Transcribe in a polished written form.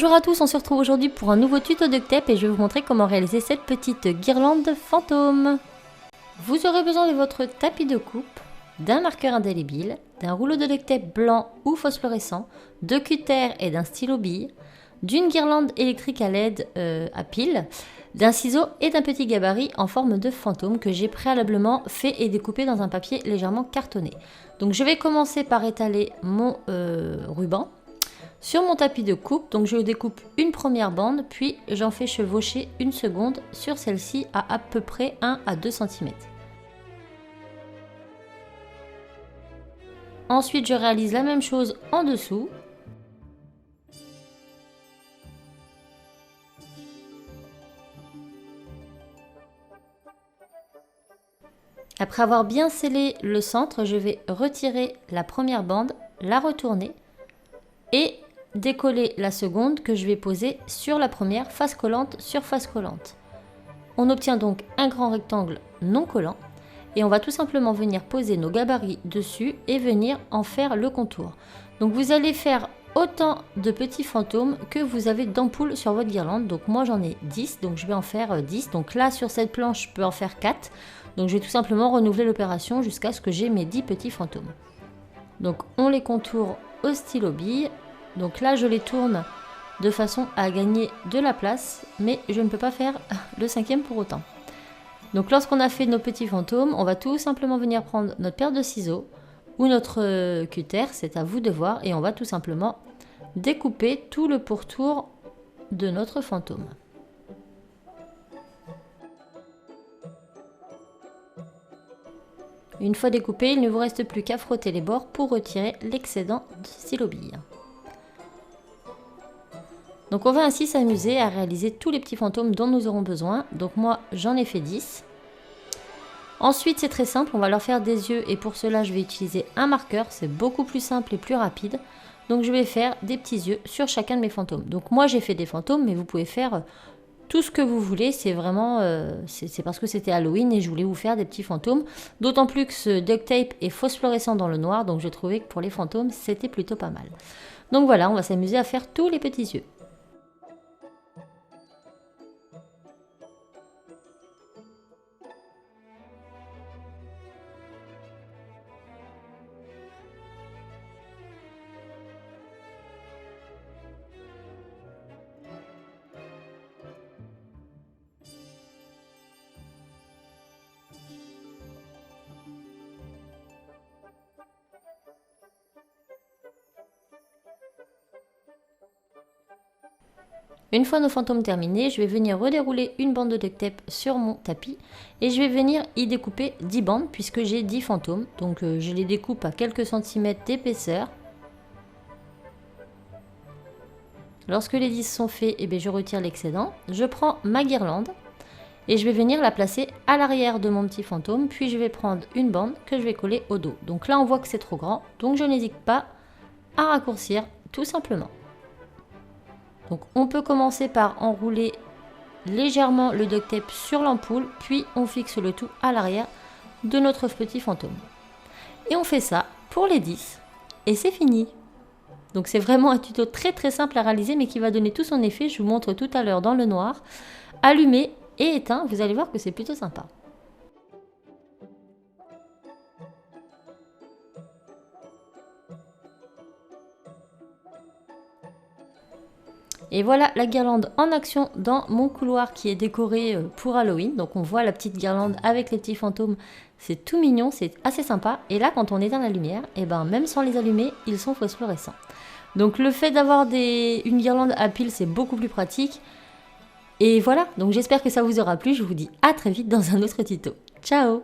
Bonjour à tous, on se retrouve aujourd'hui pour un nouveau tuto duct tape et je vais vous montrer comment réaliser cette petite guirlande fantôme. Vous aurez besoin de votre tapis de coupe, d'un marqueur indélébile, d'un rouleau de duct tape blanc ou phosphorescent, de cutter et d'un stylo bille, d'une guirlande électrique à LED à pile, d'un ciseau et d'un petit gabarit en forme de fantôme que j'ai préalablement fait et découpé dans un papier légèrement cartonné. Donc je vais commencer par étaler mon ruban sur mon tapis de coupe. Donc je découpe une première bande, puis j'en fais chevaucher une seconde sur celle-ci à peu près 1 à 2 cm. Ensuite je réalise la même chose en dessous. Après avoir bien scellé le centre, je vais retirer la première bande, la retourner et décoller la seconde que je vais poser sur la première, face collante sur face collante. On obtient donc un grand rectangle non collant et on va tout simplement venir poser nos gabarits dessus et venir en faire le contour. Donc vous allez faire autant de petits fantômes que vous avez d'ampoules sur votre guirlande. Donc moi j'en ai 10, donc je vais en faire 10. Donc là sur cette planche je peux en faire 4. Donc je vais tout simplement renouveler l'opération jusqu'à ce que j'ai mes 10 petits fantômes. Donc on les contourne au stylo bille. Donc là je les tourne de façon à gagner de la place, mais je ne peux pas faire le cinquième pour autant. Donc lorsqu'on a fait nos petits fantômes, on va tout simplement venir prendre notre paire de ciseaux ou notre cutter, c'est à vous de voir, et on va tout simplement découper tout le pourtour de notre fantôme. Une fois découpé, il ne vous reste plus qu'à frotter les bords pour retirer l'excédent de stylo bille. Donc on va ainsi s'amuser à réaliser tous les petits fantômes dont nous aurons besoin. Donc moi j'en ai fait 10. Ensuite c'est très simple, on va leur faire des yeux et pour cela je vais utiliser un marqueur. C'est beaucoup plus simple et plus rapide. Donc je vais faire des petits yeux sur chacun de mes fantômes. Donc moi j'ai fait des fantômes, mais vous pouvez faire tout ce que vous voulez. C'est vraiment, c'est parce que c'était Halloween et je voulais vous faire des petits fantômes. D'autant plus que ce duct tape est phosphorescent dans le noir, donc j'ai trouvé que pour les fantômes c'était plutôt pas mal. Donc voilà, on va s'amuser à faire tous les petits yeux. Une fois nos fantômes terminés, je vais venir redérouler une bande de duct tape sur mon tapis et je vais venir y découper 10 bandes puisque j'ai 10 fantômes. Donc je les découpe à quelques centimètres d'épaisseur. Lorsque les 10 sont faits, je retire l'excédent. Je prends ma guirlande et je vais venir la placer à l'arrière de mon petit fantôme. Puis je vais prendre une bande que je vais coller au dos. Donc là on voit que c'est trop grand, donc je n'hésite pas à raccourcir tout simplement. Donc on peut commencer par enrouler légèrement le duct tape sur l'ampoule, puis on fixe le tout à l'arrière de notre petit fantôme. Et on fait ça pour les 10 et c'est fini. Donc c'est vraiment un tuto très simple à réaliser mais qui va donner tout son effet. Je vous montre tout à l'heure dans le noir, allumé et éteint. Vous allez voir que c'est plutôt sympa. Et voilà la guirlande en action dans mon couloir qui est décoré pour Halloween. Donc on voit la petite guirlande avec les petits fantômes. C'est tout mignon, c'est assez sympa. Et là quand on éteint la lumière, même sans les allumer, ils sont phosphorescents. Donc le fait d'avoir une guirlande à pile, c'est beaucoup plus pratique. Et voilà, donc j'espère que ça vous aura plu. Je vous dis à très vite dans un autre tuto. Ciao!